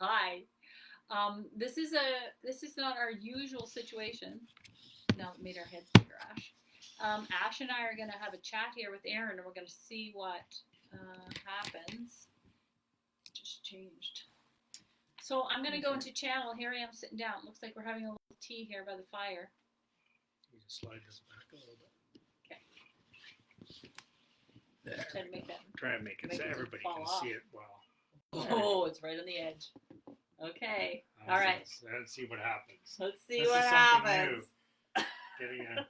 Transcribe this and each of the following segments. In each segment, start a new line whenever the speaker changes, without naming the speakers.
Hi. This is not our usual situation. Now it made our heads bigger, Ash. Ash and I are going to have a chat here with Aaron, and we're going to see what happens. Just changed. So I'm going to go into channel. Here I am sitting down. Looks like we're having a little tea here by the fire.
You just slide this back a little bit.
Okay.
There.
Try to make that.
Try to make it so everybody can see it well.
Oh, it's right on the edge. Okay. All right.
Let's see what happens.
Let's see what happens.
Getting a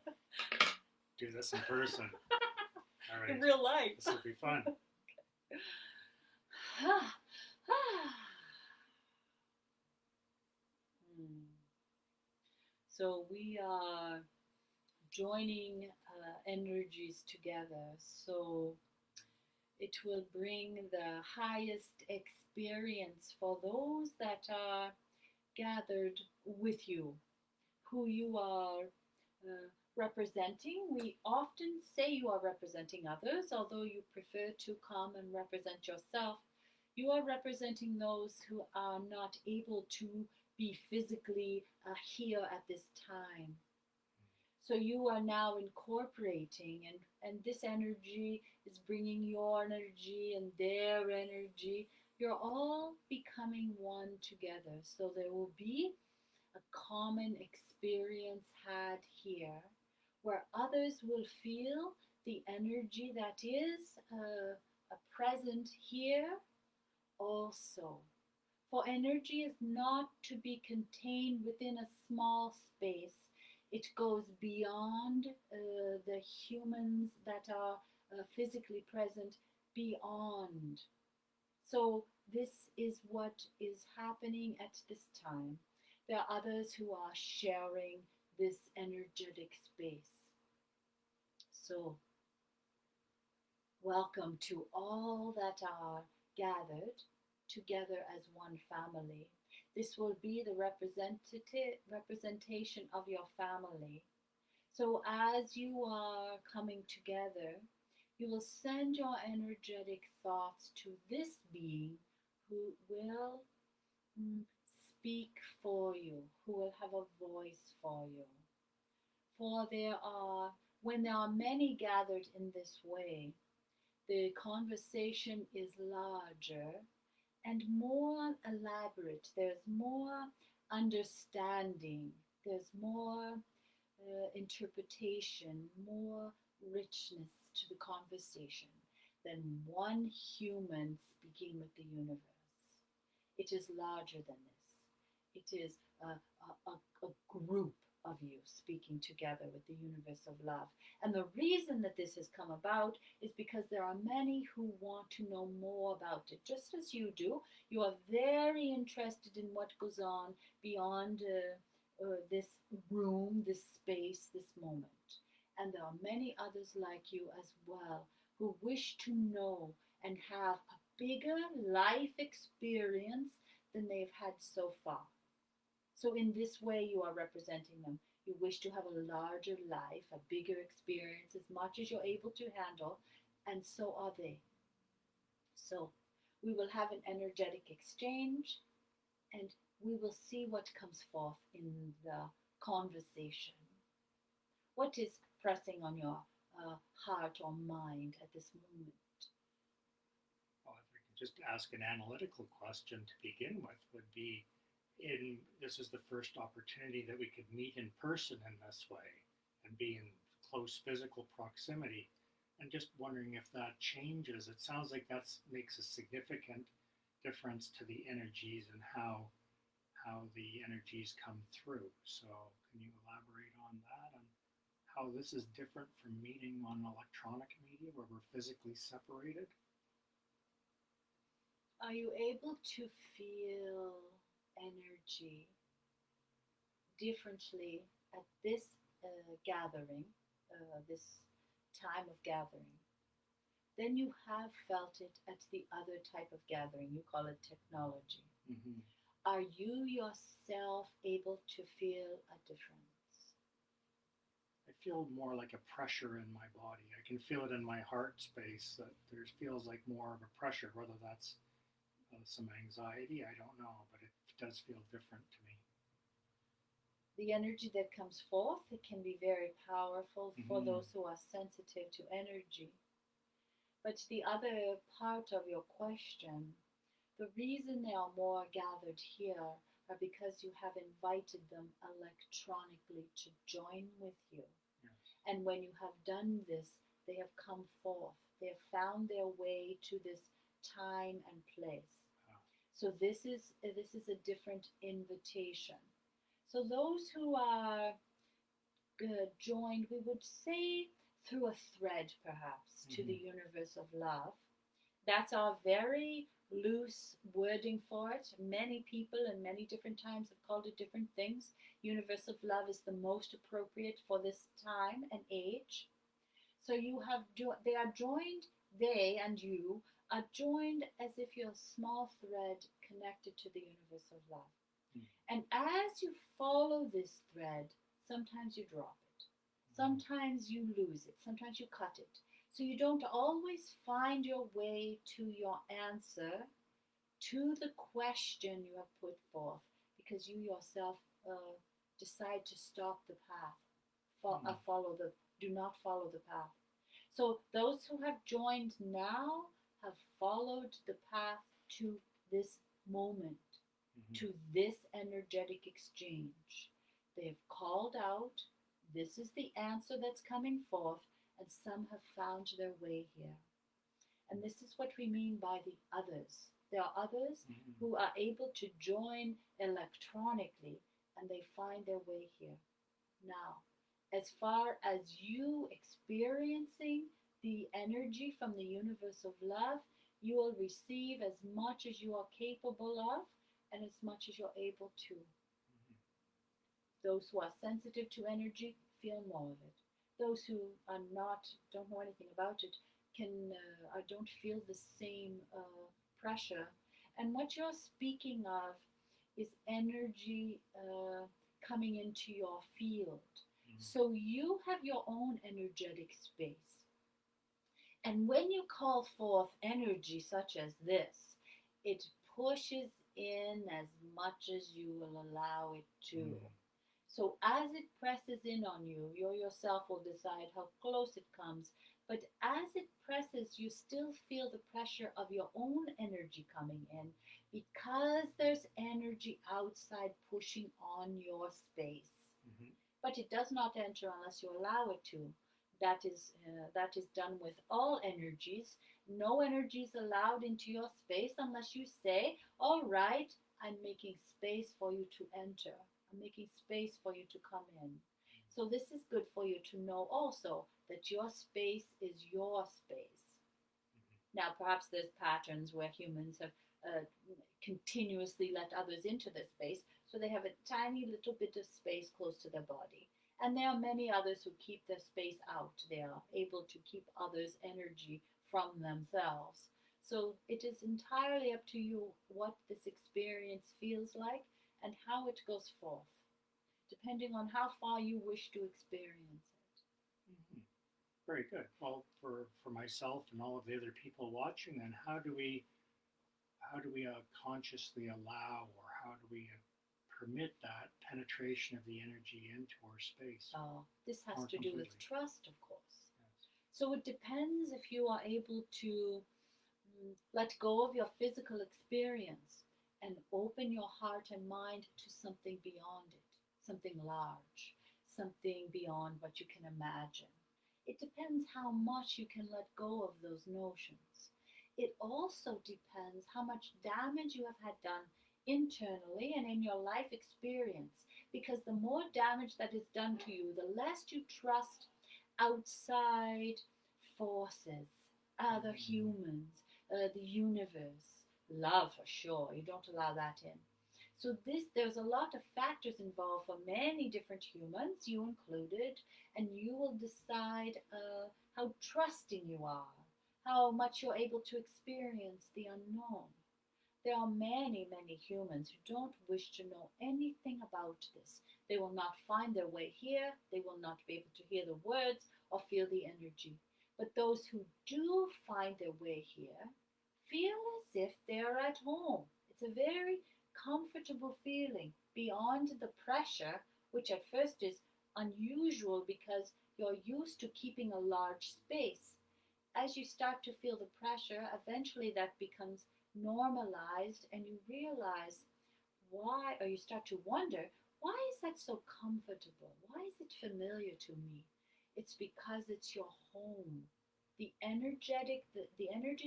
do this in person. All right.
In real life.
This will be fun.
So we are joining energies together. So it will bring the highest experience for those that are gathered with you, who you are representing. We often say you are representing others, although you prefer to come and represent yourself. You are representing those who are not able to be physically here at this time. So you are now incorporating, and this energy is bringing your energy and their energy. You're all becoming one together. So there will be a common experience had here where others will feel the energy that is present here also. For energy is not to be contained within a small space. It goes beyond the humans that are physically present, beyond. So this is what is happening at this time. There are others who are sharing this energetic space. So welcome to all that are gathered together as one family. This will be the representation of your family. So as you are coming together, you will send your energetic thoughts to this being who will speak for you, who will have a voice for you. For when there are many gathered in this way, the conversation is larger and more elaborate. There's more understanding. There's more interpretation, more richness to the conversation than one human speaking with the universe. It is larger than this. It is a group of you speaking together with the universe of love. And the reason that this has come about is because there are many who want to know more about it, just as you do. You are very interested in what goes on beyond this room, this space, this moment. And there are many others like you as well who wish to know and have a bigger life experience than they've had so far. So in this way, you are representing them. You wish to have a larger life, a bigger experience, as much as you're able to handle, and so are they. So we will have an energetic exchange, and we will see what comes forth in the conversation. What is pressing on your heart or mind at this moment?
Well, if we could just ask an analytical question to begin with, would be, this is the first opportunity that we could meet in person in this way and be in close physical proximity, and just wondering if that changes. It sounds like that makes a significant difference to the energies and how the energies come through. So can you elaborate on that and how this is different from meeting on electronic media where we're physically separated?
Are you able to feel energy differently at this gathering, this time of gathering, than you have felt it at the other type of gathering? You call it technology.
Mm-hmm.
Are you yourself able to feel a difference?
I feel more like a pressure in my body. I can feel it in my heart space that there feels like more of a pressure, whether that's some anxiety. I don't know, but it does feel different to me.
The energy that comes forth, it can be very powerful for
Mm-hmm.
those who are sensitive to energy. But the other part of your question, the reason they are more gathered here are because you have invited them electronically to join with you.
Yes.
And when you have done this, they have come forth. They have found their way to this time and place.
Uh,
So this is a different invitation. So those who are joined, we would say, through a thread, perhaps, to the
mm-hmm.
universe of love. That's our very loose wording for it. Many people in many different times have called it different things. Universe of love is the most appropriate for this time and age. So they are joined, they and you are joined as if you're a small thread connected to the universe of love.
Mm-hmm.
And as you follow this thread, sometimes you drop it, sometimes you lose it, sometimes you cut it. So you don't always find your way to your answer to the question you have put forth because you yourself decide to stop the path, follow the, do not follow the path. So those who have joined now have followed the path to this moment,
Mm-hmm.
to this energetic exchange. They've called out, this is the answer that's coming forth, and some have found their way here. And this is what we mean by the others. There are others
Mm-hmm.
who are able to join electronically and they find their way here. Now, as far as you experiencing the energy from the universe of love, you will receive as much as you are capable of and as much as you're able to.
Mm-hmm.
Those who are sensitive to energy feel more of it. Those who are not, don't know anything about it, don't feel the same pressure. And what you're speaking of is energy coming into your field.
Mm-hmm.
So you have your own energetic space. And when you call forth energy such as this, it pushes in as much as you will allow it to.
Mm-hmm.
So as it presses in on you, you yourself will decide how close it comes. But as it presses, you still feel the pressure of your own energy coming in because there's energy outside pushing on your space.
Mm-hmm.
But it does not enter unless you allow it to. That is done with all energies. No energy is allowed into your space unless you say, "All right, I'm making space for you to enter. I'm making space for you to come in." So this is good for you to know also that your space is your space. Now, perhaps there's patterns where humans have uh, continuously let others into their space, so they have a tiny little bit of space close to their body. And there are many others who keep their space out. They are able to keep others' energy from themselves. So it is entirely up to you what this experience feels like and how it goes forth, depending on how far you wish to experience it.
Mm-hmm. Very good. Well, for myself and all of the other people watching, then how do we consciously allow, or how do we permit that penetration of the energy into our space
This has
more
to do with
completely?
trust, of course.
Yes.
So it depends if you are able to let go of your physical experience and open your heart and mind to something beyond it, something large, something beyond what you can imagine. It depends how much you can let go of those notions. It also depends how much damage you have had done internally and in your life experience. Because the more damage that is done to you, the less you trust outside forces, other humans, the universe, love for sure. You don't allow that in. So there's a lot of factors involved for many different humans, you included, and you will decide how trusting you are, how much you're able to experience the unknown. There are many, many humans who don't wish to know anything about this. They will not find their way here. They will not be able to hear the words or feel the energy. But those who do find their way here feel as if they're at home. It's a very comfortable feeling beyond the pressure, which at first is unusual because you're used to keeping a large space. As you start to feel the pressure, eventually that becomes normalized and you realize why, or you start to wonder, why is that so comfortable? Why is it familiar to me? It's because it's your home. The energy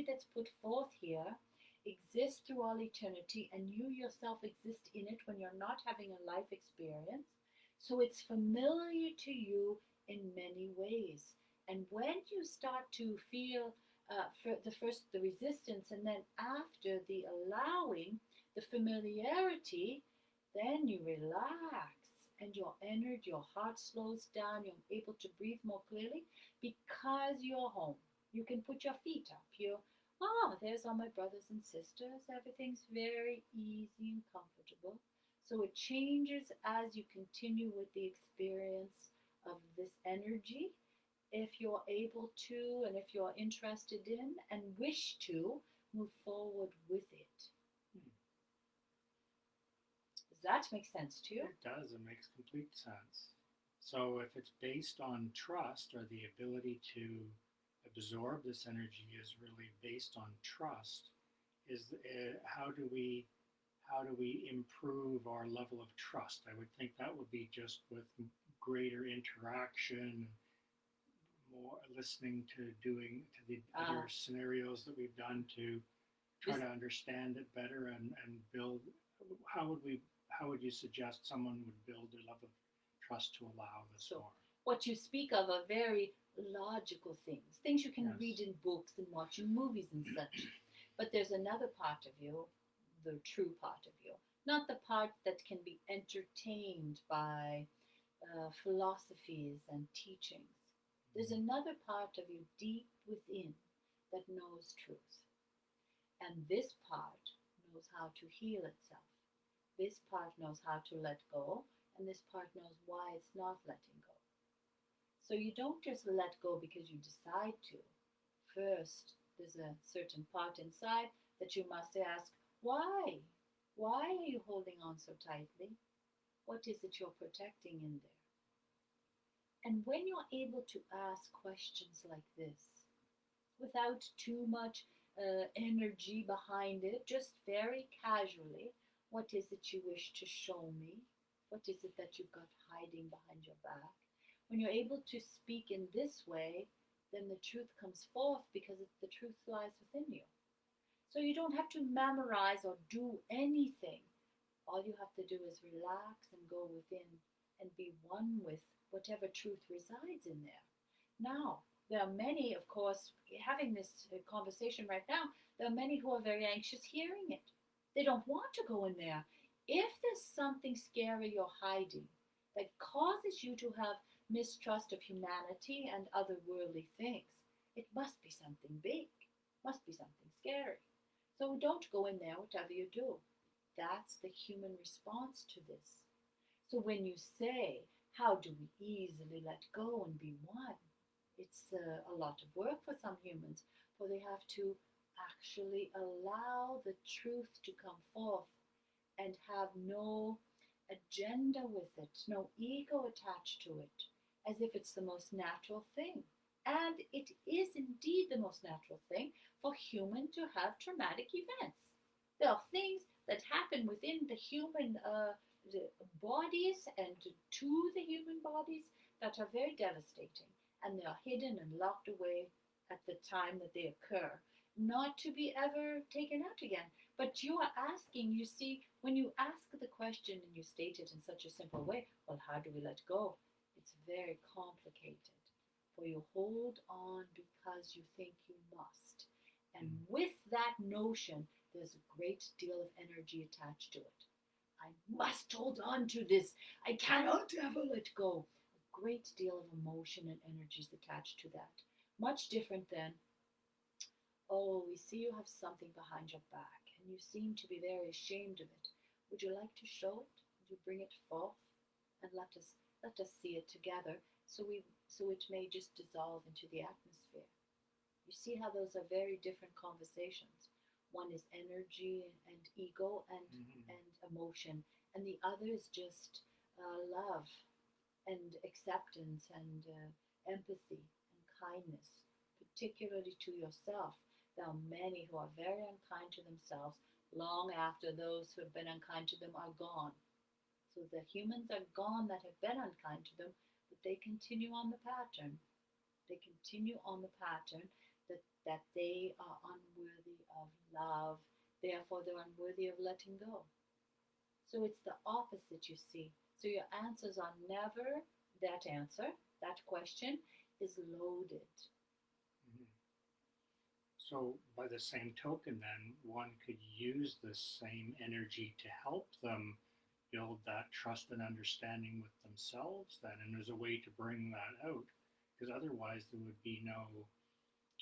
that's put forth here exists through all eternity, and you yourself exist in it when you're not having a life experience. So it's familiar to you in many ways. And when you start to feel for the first the resistance, and then after the allowing, the familiarity, then you relax and your energy, your heart slows down, you're able to breathe more clearly because you're home. You can put your feet up. There's all my brothers and sisters. Everything's very easy and comfortable. So it changes as you continue with the experience of this energy. If you're able to, and if you're interested in and wish to, move forward with it.
Hmm.
Does that make sense to you?
It does. It makes complete sense. So if it's based on trust, or the ability to absorb this energy is really based on trust, is how do we improve our level of trust? I would think that would be just with greater interaction, more listening to doing to the other scenarios that we've done to try to understand it better and build. How would you suggest someone would build their level of trust to allow this more?
What you speak of are very logical things you can
Yes.
read in books and watch in movies and such. But there's another part of you, the true part of you, not the part that can be entertained by philosophies and teachings. There's another part of you deep within that knows truth. And this part knows how to heal itself. This part knows how to let go, and this part knows why it's not letting go. So you don't just let go because you decide to. First, there's a certain part inside that you must ask, why? Why are you holding on so tightly? What is it you're protecting in there? And when you're able to ask questions like this, without too much energy behind it, just very casually, what is it you wish to show me? What is it that you've got hiding behind your back? When you're able to speak in this way, then the truth comes forth because the truth lies within you. So you don't have to memorize or do anything. All you have to do is relax and go within and be one with whatever truth resides in there. Now, there are many, of course, having this conversation right now, there are many who are very anxious hearing it. They don't want to go in there. If there's something scary you're hiding that causes you to have mistrust of humanity and other worldly things, it must be something big, must be something scary. So don't go in there, whatever you do. That's the human response to this. So when you say, how do we easily let go and be one? It's a lot of work for some humans, for they have to actually allow the truth to come forth and have no agenda with it, no ego attached to it, as if it's the most natural thing. And it is indeed the most natural thing for human to have traumatic events. There are things that happen within the human the bodies and to the human bodies that are very devastating, and they are hidden and locked away at the time that they occur, not to be ever taken out again. But you are asking, you see, when you ask the question and you state it in such a simple way, well, how do we let go? It's very complicated. For you hold on because you think you must. And with that notion, there's a great deal of energy attached to it. I must hold on to this. I cannot ever let go. A great deal of emotion and energy is attached to that. Much different than, oh, we see you have something behind your back and you seem to be very ashamed of it. Would you like to show it? Would you bring it forth and let us see it together so it may just dissolve into the atmosphere? You see how those are very different conversations. One is energy and ego
Mm-hmm.
and emotion, and the other is just love and acceptance and empathy and kindness, particularly to yourself. There are many who are very unkind to themselves long after those who have been unkind to them are gone. So the humans are gone that have been unkind to them, but they continue on the pattern. They continue on the pattern that they are unworthy of love, therefore they're unworthy of letting go. So it's the opposite, you see. So your answers are never that answer, that question is loaded.
Mm-hmm. So, by the same token, then, one could use the same energy to help them build that trust and understanding with themselves, then, and there's a way to bring that out, because otherwise there would be no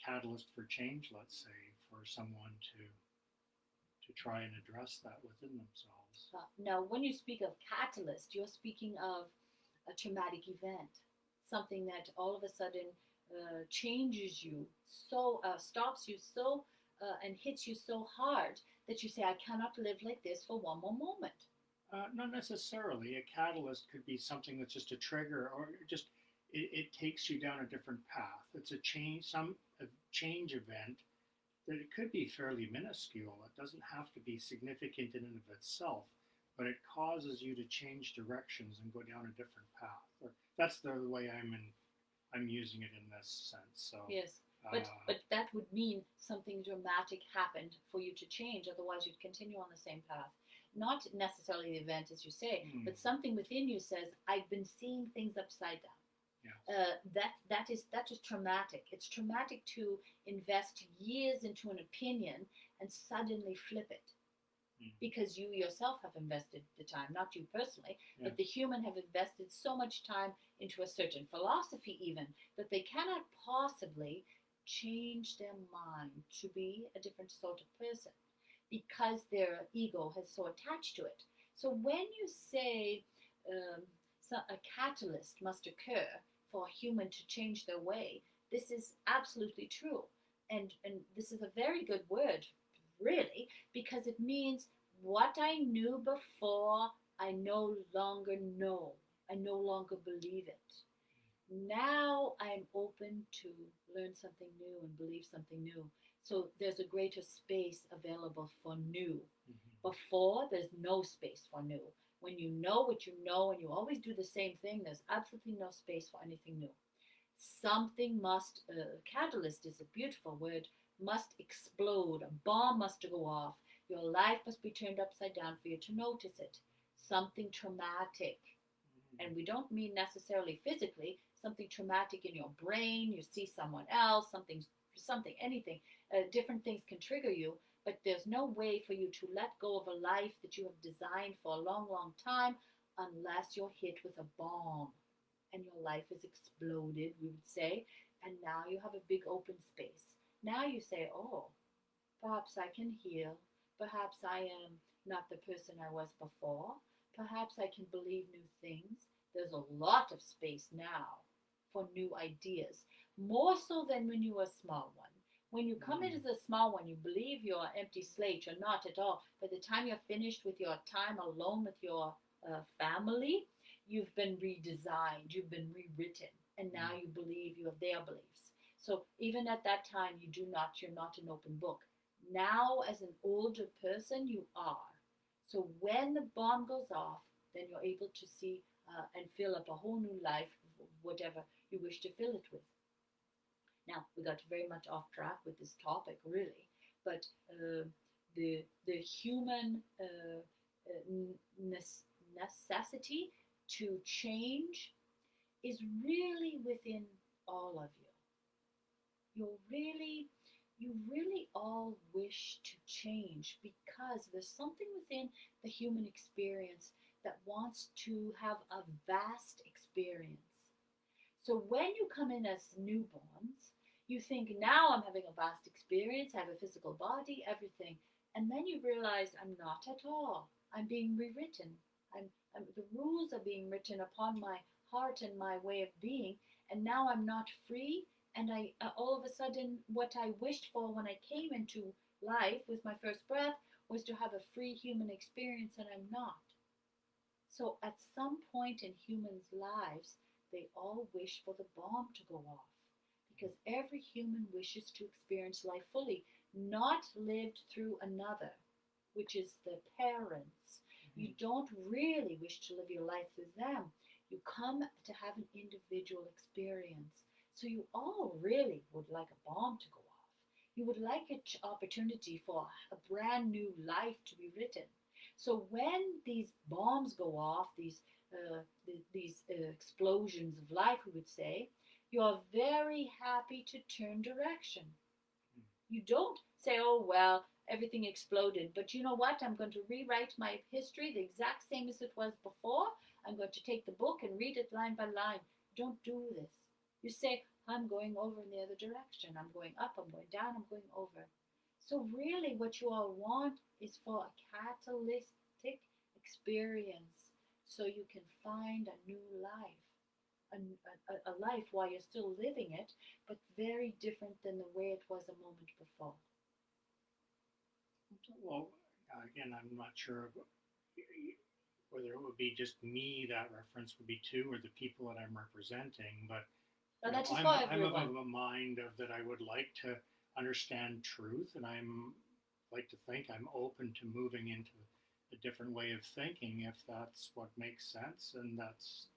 catalyst for change, let's say, for someone to try and address that within themselves.
Now, when you speak of catalyst, you're speaking of a traumatic event, something that all of a sudden changes you, so stops you so and hits you so hard that you say, I cannot live like this for one more moment.
Not necessarily. A catalyst could be something that's just a trigger, or just it takes you down a different path. It's a change event that it could be fairly minuscule. It doesn't have to be significant in and of itself, but it causes you to change directions and go down a different path. Or that's the way I'm using it in this sense. So,
Yes,
uh,
but that would mean something dramatic happened for you to change. Otherwise, you'd continue on the same path. Not necessarily the event, as you say,
hmm,
but something within you says, "I've been seeing things upside down."
yes,
That is traumatic. It's traumatic to invest years into an opinion and suddenly flip it
hmm,
because you yourself have invested the time, not you personally,
yes,
but the human have invested so much time into a certain philosophy, even that they cannot possibly change their mind to be a different sort of person because their ego has so attached to it. So when you say um, a catalyst must occur for a human to change their way, this is absolutely true. And this is a very good word, really, because it means what I knew before, I no longer know. I no longer believe it. Now I'm open to learn something new and believe something new. So there's a greater space available for new.
hmm,
Before, there's no space for new. When you know what you know and you always do the same thing, there's absolutely no space for anything new. Something must, catalyst is a beautiful word, must explode. A bomb must go off. Your life must be turned upside down for you to notice it. Something traumatic. And we don't mean necessarily physically, something traumatic in your brain, you see someone else, something, anything. Different things can trigger you, but there's no way for you to let go of a life that you have designed for a long, long time unless you're hit with a bomb and your life is exploded, we would say, and now you have a big open space. Now you say, oh, perhaps I can heal. Perhaps I am not the person I was before. Perhaps I can believe new things. There's a lot of space now for new ideas, more so than when you were a small one. When you come in
hmm,
as a small one, you believe you're an empty slate. You're not at all. By the time you're finished with your time alone with your family, you've been redesigned, you've been rewritten, and now
hmm,
you believe you have their beliefs. So even at that time, you're not an open book. Now, as an older person, you are. So when the bomb goes off, then you're able to see and fill up a whole new life, whatever you wish to fill it with. Now, we got very much off track with this topic, really, but the human necessity to change is really within all of you. You're really you really all wish to change because there's something within the human experience that wants to have a vast experience. So when you come in as newborns, you think, now I'm having a vast experience, I have a physical body, everything. And then you realize I'm not at all. I'm being rewritten. The rules are being written upon my heart and my way of being. And now I'm not free. And all of a sudden, what I wished for when I came into life with my first breath was to have a free human experience, and I'm not. So at some point in humans' lives, they all wish for the bomb to go off because every human wishes to experience life fully, not lived through another, which is the parents. You don't really wish to live your life through them. You come to have an individual experience. So you all really would like a bomb to go off. You would like an opportunity for a brand new life to be written. So when these bombs go off, these explosions of life, we would say, you are very happy to turn direction. You don't say, oh, well, everything exploded, but you know what? I'm going to rewrite my history the exact same as it was before. I'm going to take the book and read it line by line. Don't do this. You say, I'm going over in the other direction. I'm going up, I'm going down, I'm going over. So, really, what you all want is for a catalytic experience so you can find a new life, a life while you're still living it, but very different than the way it was a moment before.
Well, again, I'm not sure whether it would be just me that reference would be to, or the people that I'm representing. But
Now,
you know,
that is for
I'm of
everyone.
a mind of that I would like to understand truth, and I'm like to think I'm open to moving into a different way of thinking if that's what makes sense, and that's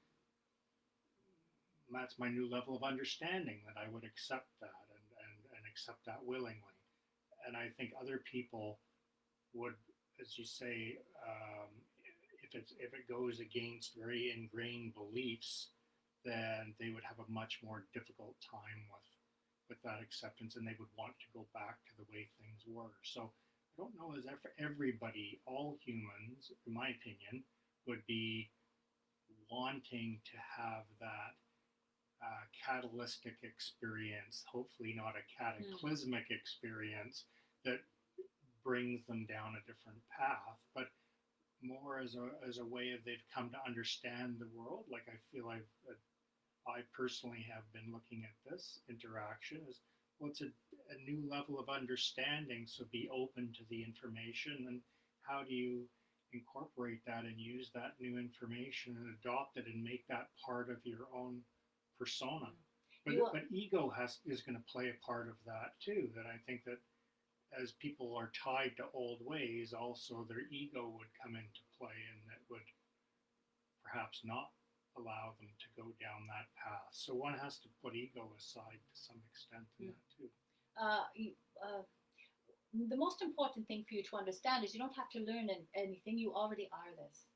my new level of understanding that I would accept that and accept that willingly. And I think other people would, as you say, if it goes against very ingrained beliefs, then they would have a much more difficult time with that acceptance, and they would want to go back to the way things were. So I don't know as if everybody, all humans, in my opinion, would be wanting to have that catalytic experience, hopefully not a cataclysmic experience that brings them down a different path, but more as a way of they've come to understand the world. Like I feel I personally have been looking at this interaction as well. It's a new level of understanding. So be open to the information, and how do you incorporate that and use that new information and adopt it and make that part of your own persona. But ego is going to play a part of that too. That I think that as people are tied to old ways, also their ego would come into play, and that would perhaps not allow them to go down that path. So one has to put ego aside to some extent in that too.
Uh, the most important thing for you to understand is you don't have to learn anything. You already are this.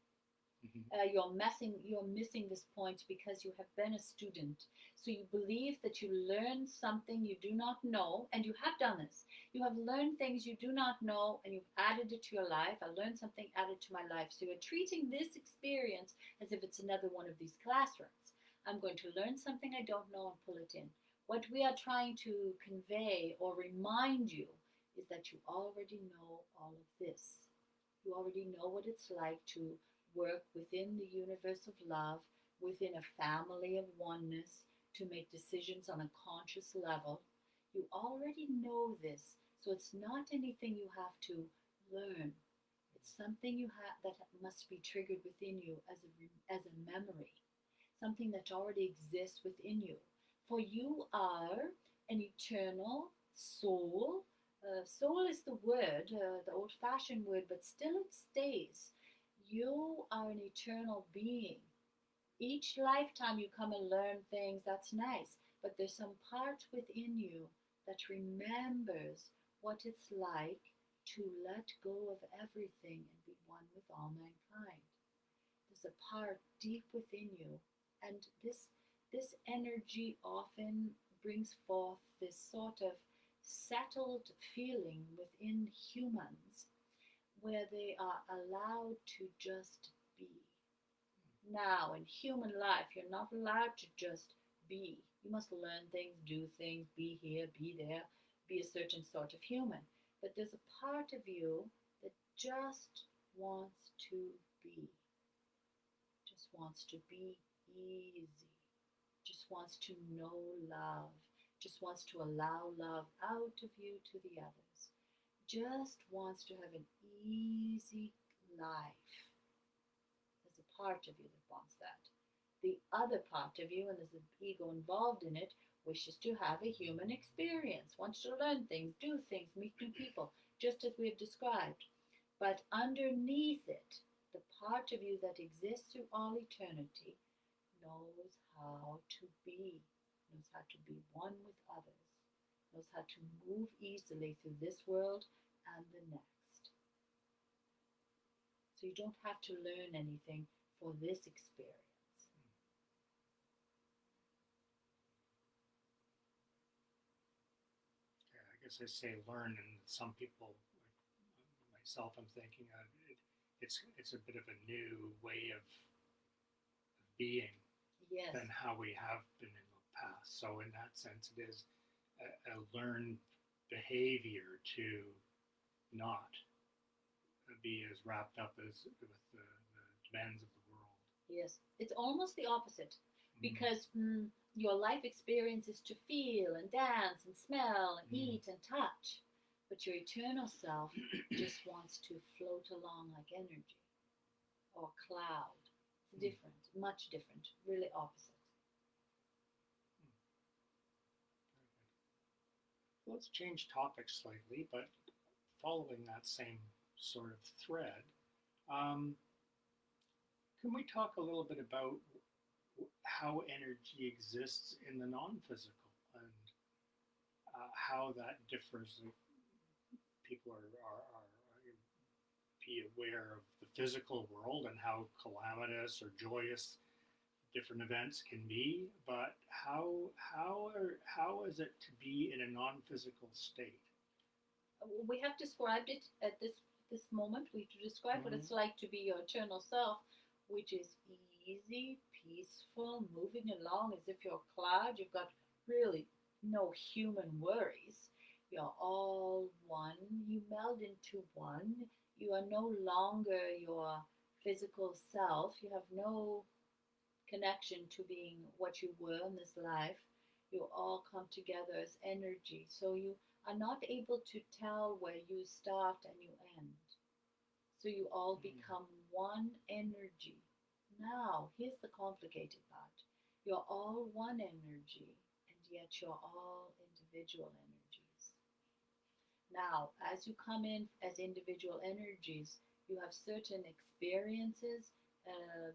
You're missing this point because you have been a student. So you believe that you learn something you do not know, and you have done this. You have learned things you do not know, and you've added it to your life. I learned something, added to my life. So you're treating this experience as if it's another one of these classrooms. I'm going to learn something I don't know and pull it in. What we are trying to convey or remind you is that you already know all of this. You already know what it's like to work within the universe of love, within a family of oneness, to make decisions on a conscious level. You already know this, so it's not anything you have to learn. It's something that must be triggered within you as a memory, something that already exists within you. For you are an eternal soul. Soul is the word, the old-fashioned word, but still it stays. You are an eternal being. Each lifetime you come and learn things, that's nice, but there's some part within you that remembers what it's like to let go of everything and be one with all mankind. There's a part deep within you, and this energy often brings forth this sort of settled feeling within humans where they are allowed to just be. Now, in human life, you're not allowed to just be. You must learn things, do things, be here, be there, be a certain sort of human. But there's a part of you that just wants to be, just wants to be easy, just wants to know love, just wants to allow love out of you to the others. just wants to have an easy life. There's a part of you that wants that. The other part of you, and there's an ego involved in it, wishes to have a human experience, wants to learn things, do things, meet new people, just as we have described. But underneath it, the part of you that exists through all eternity knows how to be, knows how to be one with others, knows how to move easily through this world and the next. So you don't have to learn anything for this experience.
Yeah, I guess I say learn, and some people, like myself, I'm thinking it's a bit of a new way of being
Yes,
than how we have been in the past. So in that sense, it is a learned behavior to not be as wrapped up as with the demands of the world.
yes. It's almost the opposite
Mm,
because your life experience is to feel and dance and smell and
mm,
eat and touch. But your eternal self just wants to float along like energy or cloud. It's
mm,
different, much different, really opposite.
mm. Let's change topics slightly, but following that same sort of thread, um, can we talk a little bit about how energy exists in the non-physical and how that differs? People are be aware of the physical world and how calamitous or joyous different events can be, but how is it to be in a non-physical state?
We have described it at this moment. We describe what
Mm-hmm.
it's like to be your eternal self, which is easy, peaceful, moving along as if you're a cloud. You've got really no human worries. You're all one. You meld into one. You are no longer your physical self. You have no connection to being what you were in this life. You all come together as energy. So you are not able to tell where you start and you end. So you all
Mm-hmm.
become one energy. Now, here's the complicated part. You're all one energy, and yet you're all individual energies. Now, as you come in as individual energies, you have certain experiences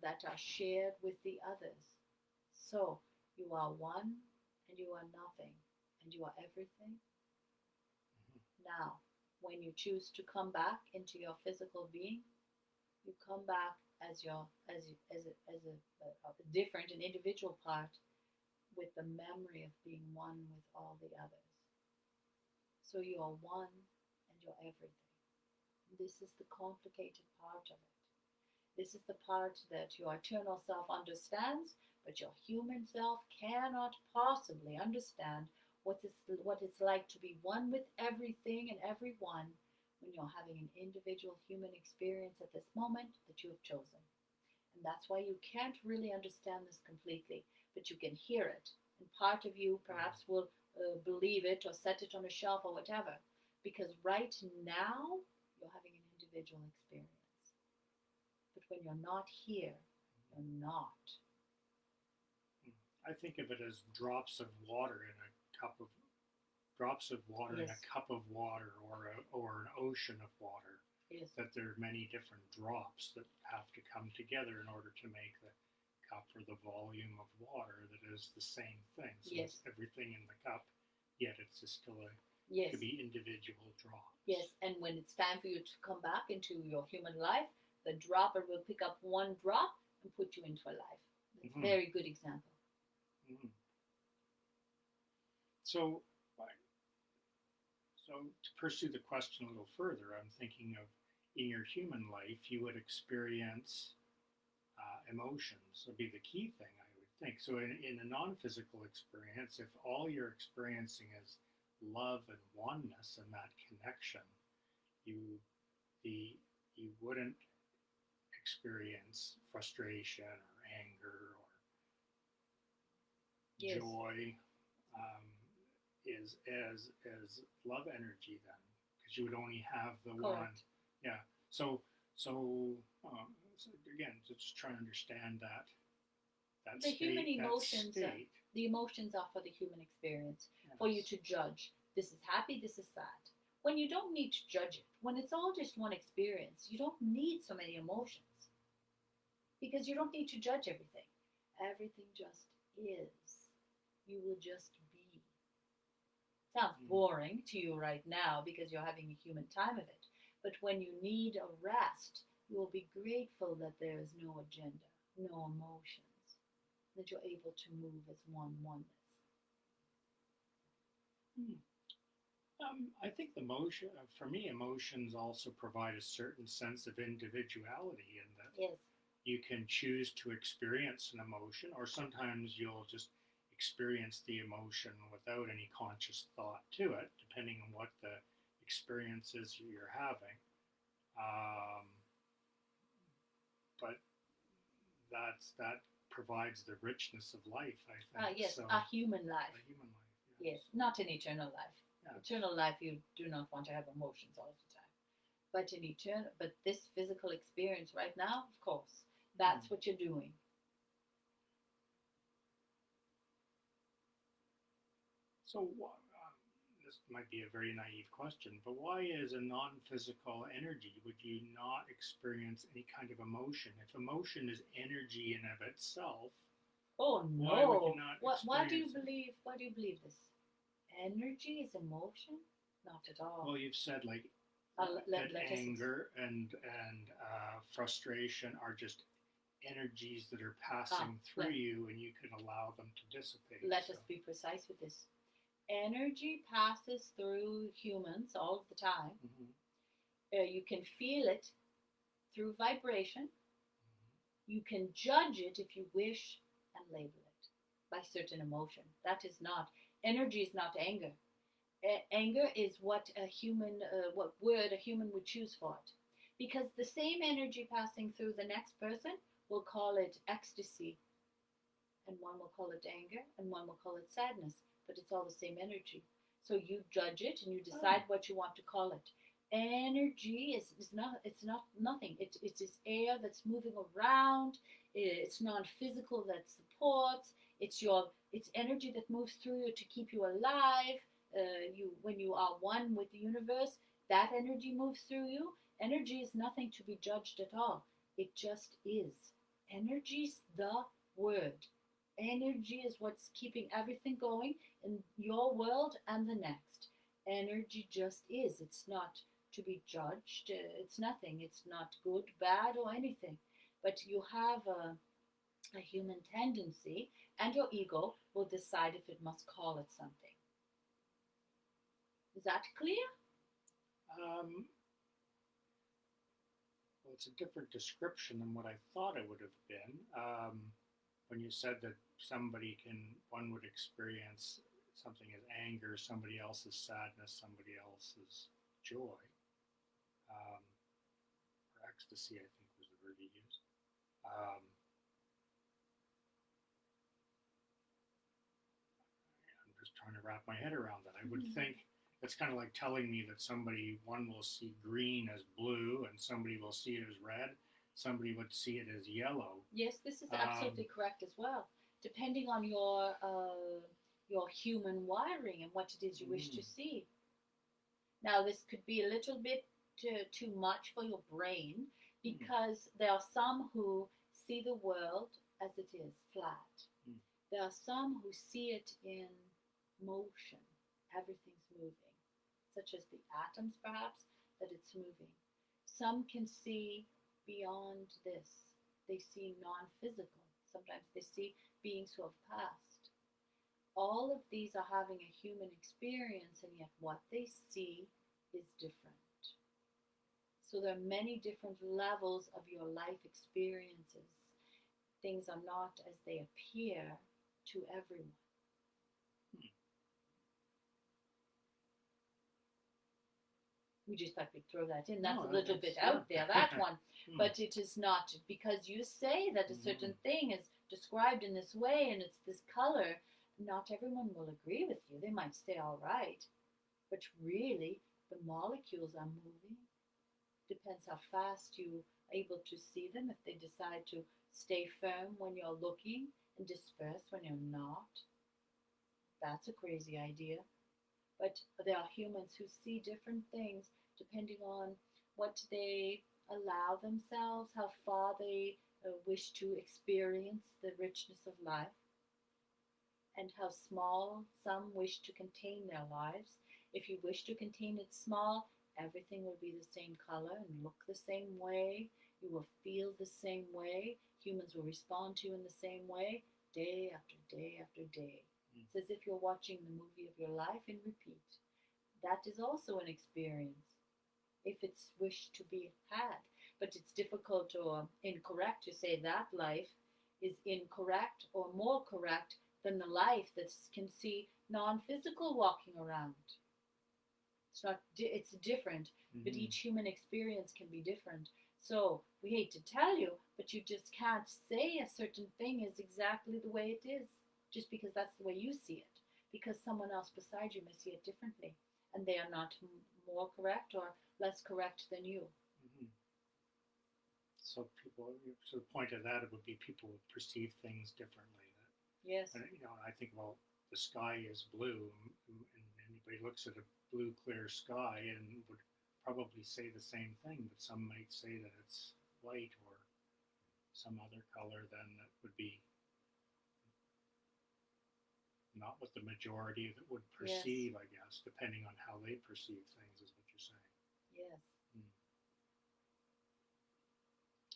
that are shared with the others. So, you are one and you are nothing and you are everything. Now, when you choose to come back into your physical being, you come back as your as a different and individual part with the memory of being one with all the others. So you are one and you're everything. This is the complicated part of it. This is the part that your eternal self understands, but your human self cannot possibly understand what it's like to be one with everything and everyone when you're having an individual human experience at this moment that you have chosen. And that's why you can't really understand this completely, but you can hear it. And part of you perhaps will believe it or set it on a shelf or whatever, because right now you're having an individual experience. But when you're not here, you're not.
I think of it as drops of water in a cup of drops of water in
Yes,
a cup of water or an ocean of water.
yes,
That there are many different drops that have to come together in order to make the cup or the volume of water that is the same thing. So it's
yes,
everything in the cup, yet it's still
yes,
could be individual
yes.
drops.
And when it's time for you to come back into your human life, the dropper will pick up one drop and put you into a life. That's a
Mm-hmm.
very good example.
Mm-hmm. So, so to pursue the question a little further, I'm thinking of in your human life, you would experience emotions would be the key thing, I would think. So, in a non physical experience, if all you're experiencing is love and oneness and that connection, you the you wouldn't experience frustration or anger or
Yes,
joy. Um, is as love energy then, because because you would only have the one.
Correct.
Yeah. So again, to just try to understand that
The human
state,
emotions, the emotions are for the human experience, for you
Yes.
to judge. This is happy, this is sad. When you don't need to judge it, when it's all just one experience, you don't need so many emotions because you don't need to judge everything. Everything just is. You will just be. Sounds
Mm.
boring to you right now because you're having a human time of it. But when you need a rest, you will be grateful that there is no agenda, no emotions, that you're able to move as oneness.
Mm. I think for me, emotions also provide a certain sense of individuality in that
Yes.
you can choose to experience an emotion, or sometimes you'll just experience the emotion without any conscious thought to it, depending on what the experience is you're having. Um, but that provides the richness of life, I think.
Yes,
So,
a human life.
a human life,
Yes,
yes.
not an eternal life.
Yeah.
Eternal life, you do not want to have emotions all the time. But this physical experience right now, of course, that's what you're doing.
So, this might be a very naive question, but why is a non physical energy would you not experience any kind of emotion? If emotion is energy in of itself,
Oh
why would you
no!
not
Why do you
experience it?
believe? Why do you believe this? Energy is emotion? Not at all.
Well, you've said like that
Let us.
anger and frustration are just energies that are passing through
let,
you, and you can allow them to dissipate.
let us be precise with this. Energy passes through humans all the time. You can feel it through vibration. You can judge it if you wish and label it by certain emotion. That is not energy. Is not anger. Anger is what what word a human would choose for it, because the same energy passing through the next person will call it ecstasy, and one will call it anger, and one will call it sadness, but it's all the same energy. So you judge it and you decide what you want to call it. Energy is not, it's not nothing. It's this air that's moving around. It's non-physical that supports. It's energy that moves through you to keep you alive. You When you are one with the universe, that energy moves through you. Energy is nothing to be judged at all. It just is. Energy's the word. Energy is what's keeping everything going in your world and the next. Energy just is. It's not to be judged. It's nothing. It's not good, bad, or anything. But you have a human tendency, and your ego will decide if it must call it something. Is that clear?
Well, it's a different description than what I thought it would have been. When you said that one would experience something as anger, somebody else's sadness, somebody else's joy, or ecstasy, I think was the word you used. I'm just trying to wrap my head around that. I would think it's kind of like telling me that one will see green as blue, and somebody will see it as red, somebody would see it as yellow.
Yes, this is absolutely correct as well. Depending on your human wiring and what it is you wish to see. Now, this could be a little bit too much for your brain, because there are some who see the world as it is, flat. There are some who see it in motion. Everything's moving, such as the atoms, perhaps, that it's moving. Some can see beyond this. They see non-physical. Sometimes they see beings who have passed. All of these are having a human experience, and yet what they see is different. So there are many different levels of your life experiences. Things are not as they appear to everyone. We just thought we'd throw that in. That's a little bit out there, that one. But it is not, because you say that a certain thing is described in this way and it's this color, not everyone will agree with you. They might say, all right, but really, The molecules are moving. Depends how fast you are able to see them. If they decide to stay firm when you're looking and disperse when you're not, that's a crazy idea. But there are humans who see different things depending on what they allow themselves, how far they wish to experience the richness of life, and how small some wish to contain their lives. If you wish to contain it small, everything will be the same color and look the same way. You will feel the same way. Humans will respond to you in the same way, day after day after day. It's as if you're watching the movie of your life in repeat. That is also an experience, if it's wished to be had. But it's difficult or incorrect to say that life is incorrect or more correct than the life that can see non-physical walking around. It's not. It's different, but each human experience can be different. So we hate to tell you, but you just can't say a certain thing is exactly the way it is, just because that's the way you see it. Because someone else beside you may see it differently, and they are not more correct or less correct than you.
So the point of that, it would be people would perceive things differently.
Yes.
And I think, well, the sky is blue, and anybody looks at a blue, clear sky and would probably say the same thing, but some might say that it's white or some other color, then that would be not what the majority would perceive, I guess, depending on how they perceive things, is what you're saying.
Yes.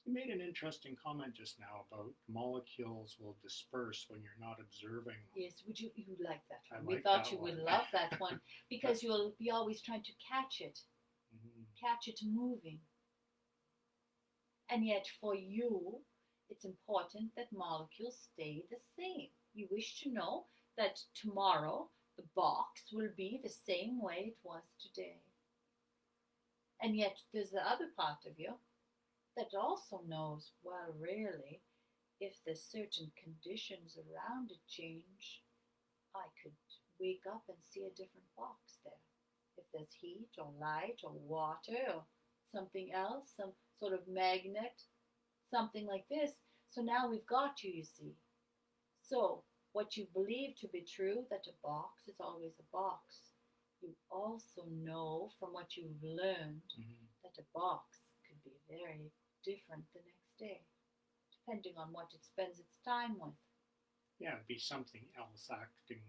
You made an interesting comment just now about molecules will disperse when you're not observing them.
Yes, you like that one?
I
We thought
that
you
one.
would love that one because you'll be always trying to catch it moving. And yet for you, it's important that molecules stay the same. You wish to know that tomorrow the box will be the same way it was today. And yet there's the other part of you that also knows, well, really, if there's certain conditions around it change, I could wake up and see a different box there. If there's heat or light or water or something else, some sort of magnet, something like this. So now we've got you see. So what you believe to be true, that a box is always a box, you also know from what you've learned that a box could be very different the next day, depending on what it spends its time with.
Yeah, it'd be something else acting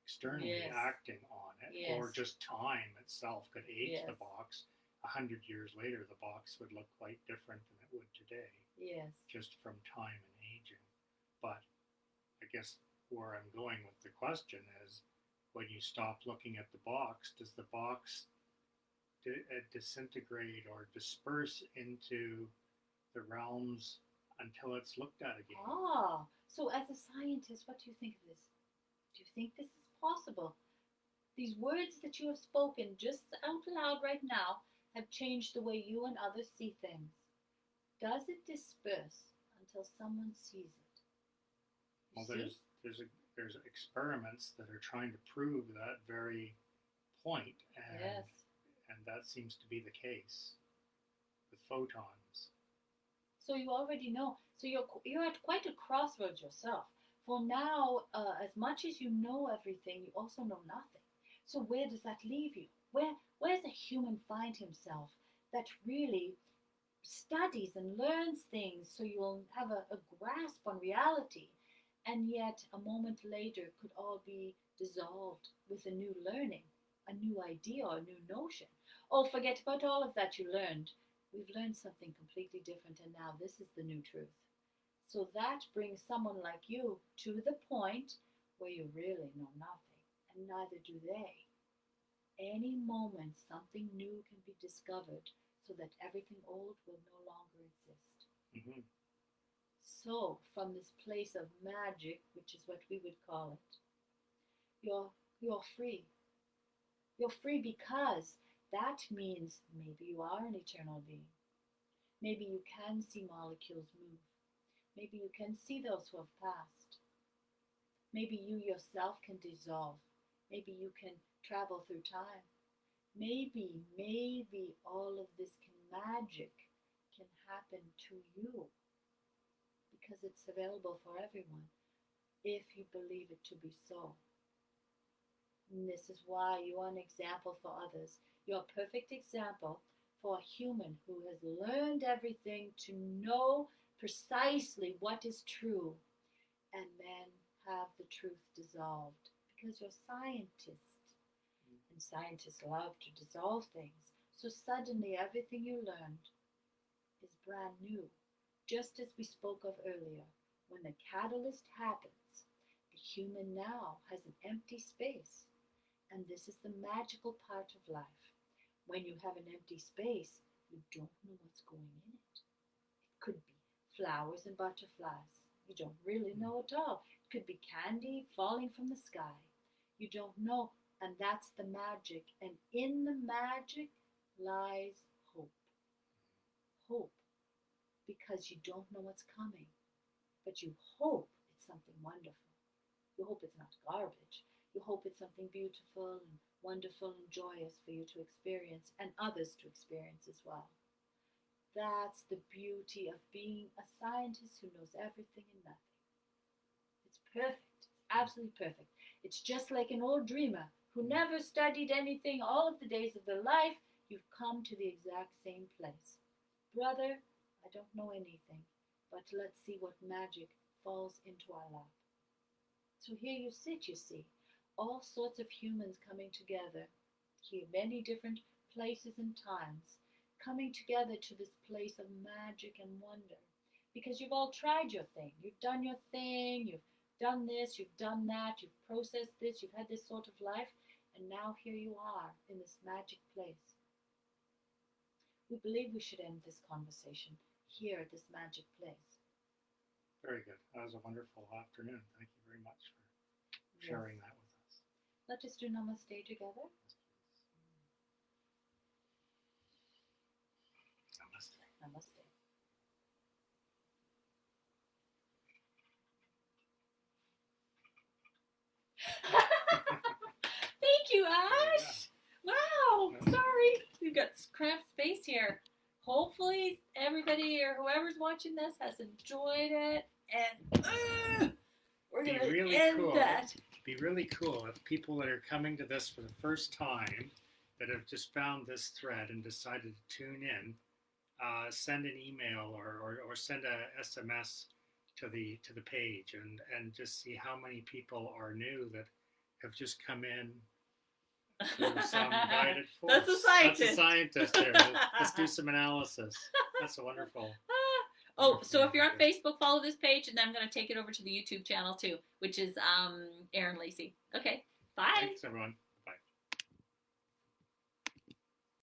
externally, acting on it, or just time itself could age the box. 100 years later, the box would look quite different than it would today.
Yes.
Just from time and aging. But I guess where I'm going with the question is, when you stop looking at the box, does the box disintegrate or disperse into the realms until it's looked at again?
So as a scientist, what do you think of this? Do you think this is possible? These words that you have spoken just out loud right now have changed the way you and others see things. Does it disperse until someone sees it?
Well, there's experiments that are trying to prove that very point, and that seems to be the case with photons.
So you already know. So you're at quite a crossroads yourself. For now, as much as you know everything, you also know nothing. So where does that leave you? Where does a human find himself that really studies and learns things so you'll have a grasp on reality, and yet a moment later could all be dissolved with a new learning, a new idea or a new notion? Oh, forget about all of that you learned. We've learned something completely different, and now this is the new truth. So that brings someone like you to the point where you really know nothing, and neither do they. Any moment, something new can be discovered so that everything old will no longer exist. So, from this place of magic, which is what we would call it, you're free. You're free because that means maybe you are an eternal being. Maybe you can see molecules move. Maybe you can see those who have passed. Maybe you yourself can dissolve. Maybe you can travel through time. maybe all of this magic can happen to you because it's available for everyone if you believe it to be so. And this is why you are an example for others. You're a perfect example for a human who has learned everything to know precisely what is true and then have the truth dissolved. Because you're a scientist, and scientists love to dissolve things. So suddenly everything you learned is brand new. Just as we spoke of earlier, when the catalyst happens, the human now has an empty space. And this is the magical part of life. When you have an empty space, you don't know what's going in it. It could be flowers and butterflies. You don't really know at all. It could be candy falling from the sky. You don't know. And that's the magic. And in the magic lies hope. Hope. Because you don't know what's coming. But you hope it's something wonderful. You hope it's not garbage. You hope it's something beautiful and wonderful and joyous for you to experience and others to experience as well. That's the beauty of being a scientist who knows everything and nothing. It's perfect. It's absolutely perfect. It's just like an old dreamer who never studied anything all of the days of their life. You've come to the exact same place. Brother, I don't know anything, but let's see what magic falls into our lap. So here you sit, you see, all sorts of humans coming together, here, many different places and times, coming together to this place of magic and wonder. Because you've all tried your thing. You've done your thing, you've done this, you've done that, you've processed this, you've had this sort of life, and now here you are in this magic place. We believe we should end this conversation here at this magic place.
Very good. That was a wonderful afternoon. Thank you very much for sharing that with us.
Let us do namaste together.
Namaste.
Namaste. Thank you, Ash. Wow. Sorry. We've got cramped space here. Hopefully everybody or whoever's watching this has enjoyed it. And we're going to end that.
Be really cool if people that are coming to this for the first time that have just found this thread and decided to tune in, send an email or send a SMS to the page and just see how many people are new that have just come in through some guided force.
That's a scientist.
That's a scientist there. Let's do some analysis. That's wonderful.
Oh, so if you're on Facebook, follow this page, and then I'm going to take it over to the YouTube channel too, which is Aaron Lacey. Okay, bye.
Thanks, everyone.